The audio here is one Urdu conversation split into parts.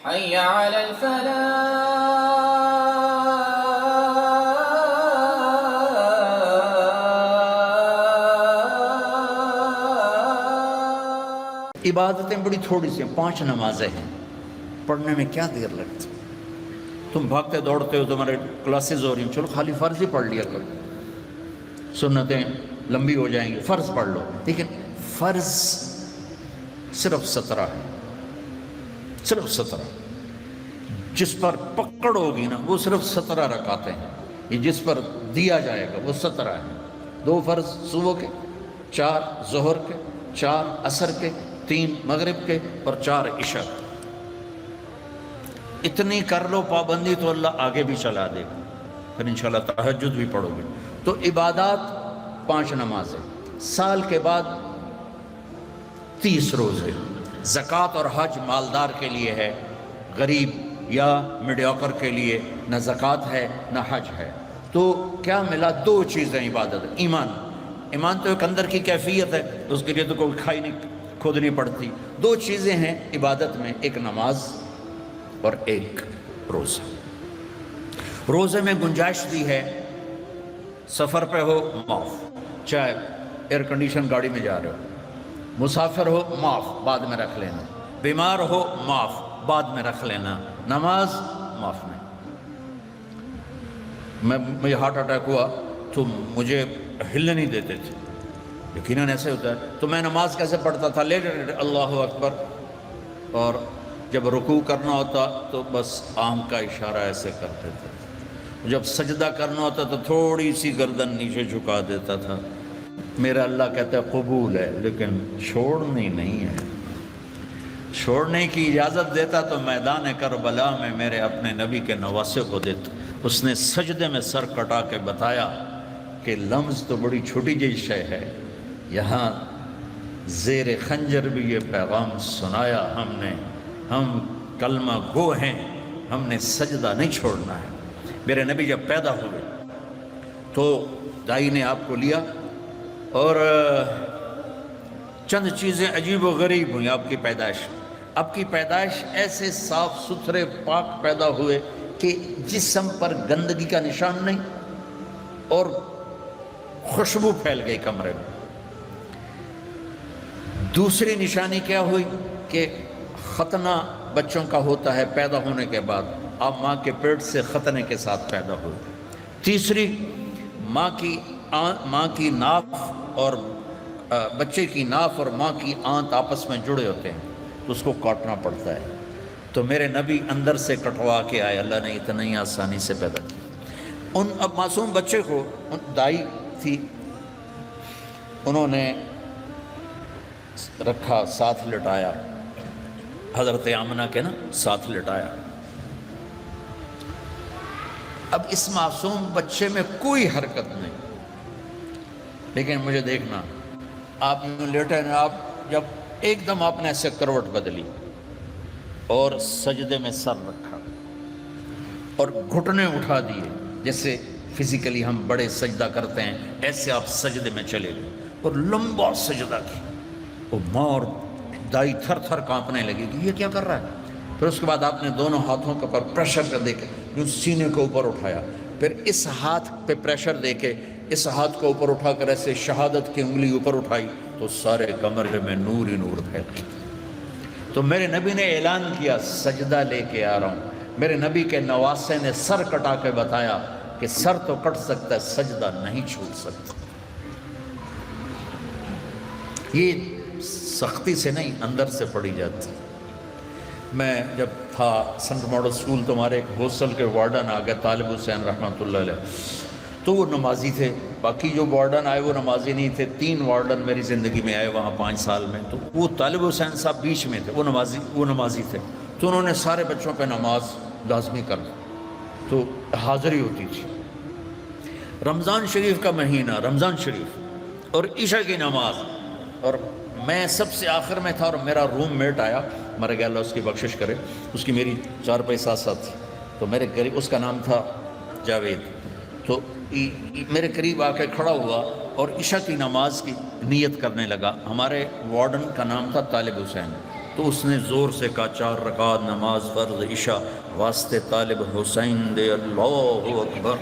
حي على الفلاح. عبادتیں بڑی تھوڑی سی ہیں، 5 نمازیں ہیں، پڑھنے میں کیا دیر لگتی؟ تم بھاگتے دوڑتے ہو، تمہارے کلاسز ہو رہی ہیں، چلو خالی فرض ہی پڑھ لیا کرو، سنتیں لمبی ہو جائیں گی، فرض پڑھ لو. لیکن فرض صرف 17 ہے، صرف 17. جس پر پکڑ ہوگی نا وہ صرف 17 رکعتیں ہیں. یہ جس پر دیا جائے گا وہ 17 ہے. 2 فرض صبح کے، 4 ظہر کے، 4 عصر کے، 3 مغرب کے اور 4 عشاء کے. اتنی کر لو پابندی تو اللہ آگے بھی چلا دے گا. پھر انشاءاللہ تہجد بھی پڑھو گے. تو عبادات 5 نمازیں، سال کے بعد 30 روزے. زکوٰۃ اور حج مالدار کے لیے ہے، غریب یا میڈیوکر کے لیے نہ زکوٰۃ ہے نہ حج ہے. تو کیا ملا؟ 2 چیزیں عبادت. ایمان تو ایک اندر کی کیفیت ہے، اس کے لیے تو کوئی کھائی نہیں کھودنی پڑتی. 2 چیزیں ہیں عبادت میں، ایک نماز اور ایک روزہ. روزے میں گنجائش دی ہے، سفر پہ ہو معاف، چاہے ایئر کنڈیشن گاڑی میں جا رہے ہو، مسافر ہو معاف بعد میں رکھ لینا، بیمار ہو معاف بعد میں رکھ لینا، نماز معاف نہیں. مجھے ہارٹ اٹیک ہوا تو مجھے ہلنے نہیں دیتے تھے، یقیناً ایسے ہوتا ہے. تو میں نماز کیسے پڑھتا تھا؟ لیٹ اللہ اکبر، اور جب رکوع کرنا ہوتا تو بس آنکھ کا اشارہ ایسے کرتے تھے. جب سجدہ کرنا ہوتا تو تھوڑی سی گردن نیچے جھکا دیتا تھا. میرا اللہ کہتا ہے قبول ہے، لیکن چھوڑنی نہیں ہے. چھوڑنے کی اجازت دیتا تو میدان کربلا میں میرے اپنے نبی کے نواسے کو دیتا. اس نے سجدے میں سر کٹا کے بتایا کہ لمز تو بڑی چھوٹی جی شے ہے، یہاں زیر خنجر بھی یہ پیغام سنایا ہم کلمہ گو ہیں، ہم نے سجدہ نہیں چھوڑنا ہے. میرے نبی جب پیدا ہوئے تو دائی نے آپ کو لیا، اور چند چیزیں عجیب و غریب ہوئیں آپ کی پیدائش. آپ کی پیدائش ایسے صاف ستھرے پاک پیدا ہوئے کہ جسم پر گندگی کا نشان نہیں، اور خوشبو پھیل گئی کمرے میں. دوسری نشانی کیا ہوئی کہ ختنہ بچوں کا ہوتا ہے پیدا ہونے کے بعد، آپ ماں کے پیٹ سے ختنے کے ساتھ پیدا ہوئے. تیسری، ماں کی ناف اور بچے کی ناف اور ماں کی آنت آپس میں جڑے ہوتے ہیں تو اس کو کاٹنا پڑتا ہے. تو میرے نبی اندر سے کٹوا کے آئے، اللہ نے اتنی آسانی سے پیدا کیا. اب معصوم بچے کو دائی تھی، انہوں نے رکھا، ساتھ لٹایا، حضرت آمنہ کے ساتھ لٹایا. اب اس معصوم بچے میں کوئی حرکت نہیں، لیکن مجھے دیکھنا، آپ لیٹے ہیں، آپ جب ایک دم آپ نے ایسے کروٹ بدلی اور سجدے میں سر رکھا اور گھٹنے اٹھا دیے، جیسے فزیکلی ہم بڑے سجدہ کرتے ہیں ایسے آپ سجدے میں چلے گئے اور لمبا سجدہ کیا. وہ ماں اور دائی تھر تھر کانپنے لگی کہ یہ کیا کر رہا ہے. پھر اس کے بعد آپ نے دونوں ہاتھوں کے اوپر پریشر کر دے کے سینے کو اوپر اٹھایا، پھر اس ہاتھ پہ پریشر دے کے اس ہاتھ کو اوپر اٹھا کر ایسے شہادت کی انگلی اوپر اٹھائی تو سارے کمرے میں نور ہی نور پھیل گیا. تو میرے نبی نے اعلان کیا سجدہ لے کے آ رہا ہوں. میرے نبی کے نواسے نے سر کٹا کے بتایا کہ سر تو کٹ سکتا ہے، سجدہ نہیں چھوٹ سکتا. یہ سختی سے نہیں، اندر سے پڑھی جاتی. میں جب تھا سنٹ ماڈل اسکول تو ہمارے ایک ہاسٹل کے وارڈن آ گئے، طالب حسین رحمۃ اللہ علیہ، تو وہ نمازی تھے. باقی جو وارڈن آئے وہ نمازی نہیں تھے. 3 وارڈن میری زندگی میں آئے وہاں 5 سال میں. تو وہ طالب حسین صاحب بیچ میں تھے، وہ نمازی تھے. تو انہوں نے سارے بچوں پہ نماز لازمی کر دی، تو حاضری ہوتی تھی. رمضان شریف کا مہینہ، رمضان شریف اور عشاء کی نماز، اور میں سب سے آخر میں تھا اور میرا روم میٹ آیا، مر گیا اللہ اس کی بخشش کرے، اس کی میری 4 پہ ساتھ تھی. تو میرے قریب، اس کا نام تھا جاوید، تو میرے قریب آ کے کھڑا ہوا اور عشاء کی نماز کی نیت کرنے لگا. ہمارے وارڈن کا نام تھا طالب حسین. تو اس نے زور سے کہا 4 رکعت نماز فرض عشاء واسطے طالب حسین دے، اللہ اکبر۔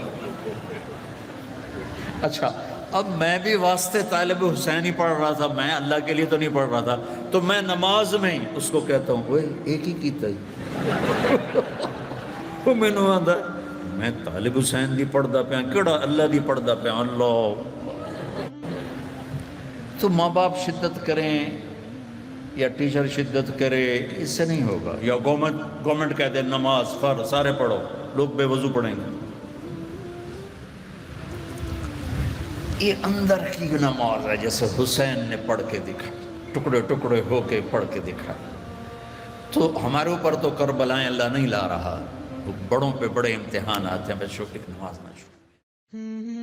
اچھا اب میں بھی واسطے طالب حسین ہی پڑھ رہا تھا، میں اللہ کے لیے تو نہیں پڑھ رہا تھا، تو میں نماز میں ہی اس کو کہتا ہوں اوے ایک ہی کیتا ہی وہ میں نے آدھا میں طالب حسین دی پڑھدا پیا، کیڑا اللہ دی پڑھدا پیا، اللہ۔ تو ماں باپ شدت کریں یا ٹیچر شدت کرے، اس سے نہیں ہوگا، یا گورنمنٹ کہہ دے نماز فرض سارے پڑھو، لوگ بے وضو پڑھیں گے۔ یہ اندر کی نماز ہے جیسے حسین نے پڑھ کے دکھا، ٹکڑے ٹکڑے ہو کے پڑھ کے دکھا۔ تو ہمارے اوپر تو کربلائیں اللہ نہیں لا رہا، بڑوں پہ بڑے امتحان آتے ہیں، بچوں کی نماز نہ چھوڑیں۔